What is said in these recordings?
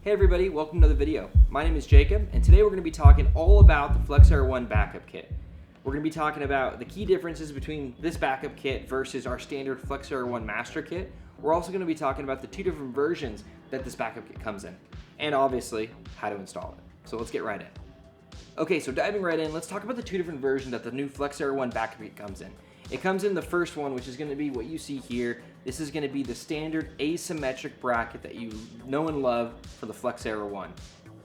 Hey everybody, welcome to the video. My name is Jacob, and today we're going to be talking all about the FlexAir 1 backup kit. We're going to be talking about the key differences between this backup kit versus our standard FlexAir 1 master kit. We're also going to be talking about the two different versions that this backup kit comes in, and obviously how to install it. So let's get right in. Okay, so diving right in, let's talk about the two different versions that the new FlexAir 1 backup kit comes in. It comes in the first one, which is going to be what you see here. This is going to be the standard asymmetric bracket that you know and love for the FlexAir 1.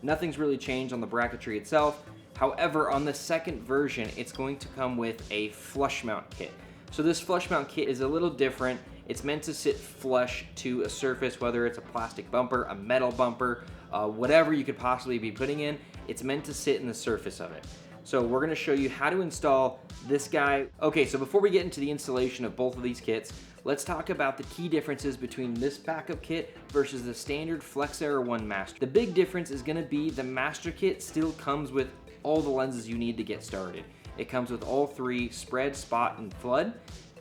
Nothing's really changed on the bracketry itself. However, on the second version, it's going to come with a flush mount kit. So this flush mount kit is a little different. It's meant to sit flush to a surface, whether it's a plastic bumper, a metal bumper, whatever you could possibly be putting in. It's meant to sit in the surface of it. So we're going to show you how to install this guy. Okay, so before we get into the installation of both of these kits, let's talk about the key differences between this backup kit versus the standard FlexAir 1 Master. The big difference is going to be the Master kit still comes with all the lenses you need to get started. It comes with all three: spread, spot, and flood.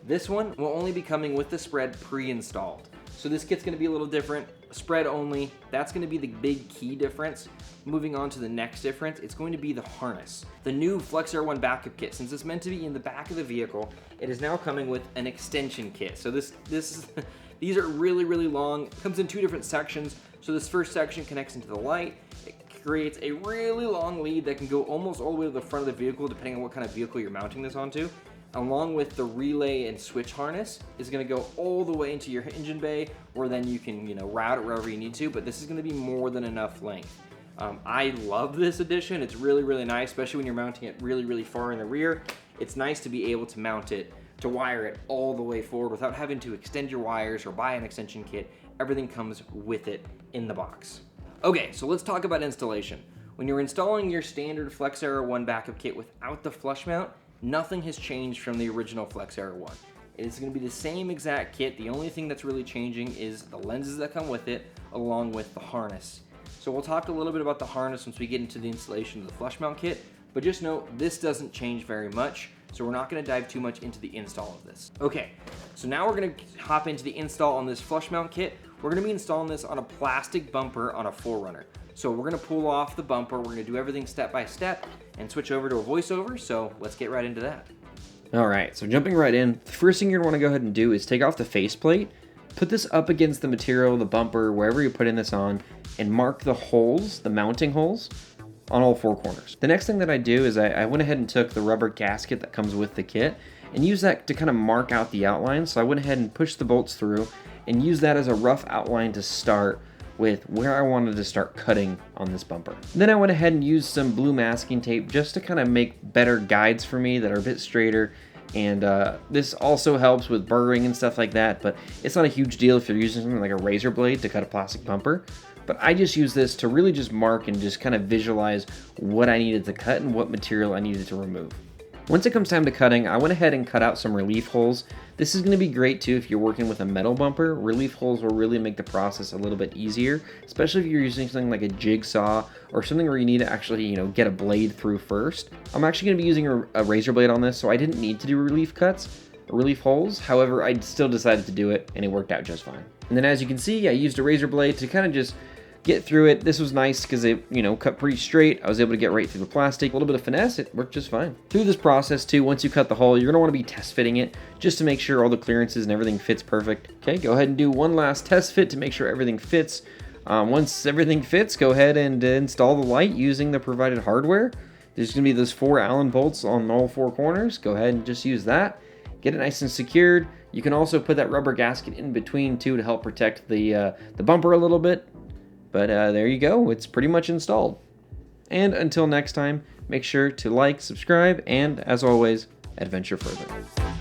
This one will only be coming with the spread pre-installed. So this kit's going to be a little different. Spread only, that's going to be the big key difference. Moving on to the next difference, it's going to be the harness. The new FlexAir 1 backup kit, since it's meant to be in the back of the vehicle, it is now coming with an extension kit. So these are really long. It comes in two different sections. So this first section connects into the light. It creates a really long lead that can go almost all the way to the front of the vehicle, depending on what kind of vehicle you're mounting this onto. Along with the relay and switch harness is going to go all the way into your engine bay, where then you can route it wherever you need to, but this is going to be more than enough length. I love this addition. It's really nice, especially when you're mounting it really far in the rear. It's nice to be able to mount it, to wire it all the way forward without having to extend your wires or buy an extension kit. Everything comes with it in the box. Okay, so let's talk about installation. When you're installing your standard FlexAir 1 backup kit without the flush mount, nothing has changed from the original FlexAir 1. It's going to be the same exact kit. The only thing that's really changing is the lenses that come with it, along with the harness. So we'll talk a little bit about the harness once we get into the installation of the flush mount kit, but just note this doesn't change very much, so we're not going to dive too much into the install of this. Okay, so now we're going to hop into the install on this flush mount kit. We're going to be installing this on a plastic bumper on a 4Runner. So we're going to pull off the bumper, we're going to do everything step by step and switch over to a voiceover, so let's get right into that. Alright, so jumping right in, the first thing you're going to want to go ahead and do is take off the faceplate, put this up against the material, the bumper, wherever you're putting this on, and mark the holes, the mounting holes, on all four corners. The next thing that I do is I went ahead and took the rubber gasket that comes with the kit and use that to kind of mark out the outline. So I went ahead and pushed the bolts through and used that as a rough outline to start with where I wanted to start cutting on this bumper. Then I went ahead and used some blue masking tape just to kind of make better guides for me that are a bit straighter. And this also helps with burring and stuff like that, but it's not a huge deal if you're using something like a razor blade to cut a plastic bumper. But I just use this to really just mark and just kind of visualize what I needed to cut and what material I needed to remove. Once it comes time to cutting, I went ahead and cut out some relief holes. This is going to be great too if you're working with a metal bumper. Relief holes will really make the process a little bit easier, especially if you're using something like a jigsaw or something where you need to actually, get a blade through first. I'm actually going to be using a razor blade on this, so I didn't need to do relief holes. However, I still decided to do it and it worked out just fine. And then as you can see, I used a razor blade to kind of just get through it. This was nice because it, cut pretty straight. I was able to get right through the plastic. A little bit of finesse, it worked just fine. Through this process too, once you cut the hole, you're gonna wanna be test fitting it just to make sure all the clearances and everything fits perfect. Okay, go ahead and do one last test fit to make sure everything fits. Once everything fits, go ahead and install the light using the provided hardware. There's gonna be those 4 Allen bolts on all 4 corners. Go ahead and just use that. Get it nice and secured. You can also put that rubber gasket in between too to help protect the bumper a little bit. But there you go, it's pretty much installed. And until next time, make sure to like, subscribe, and as always, adventure further.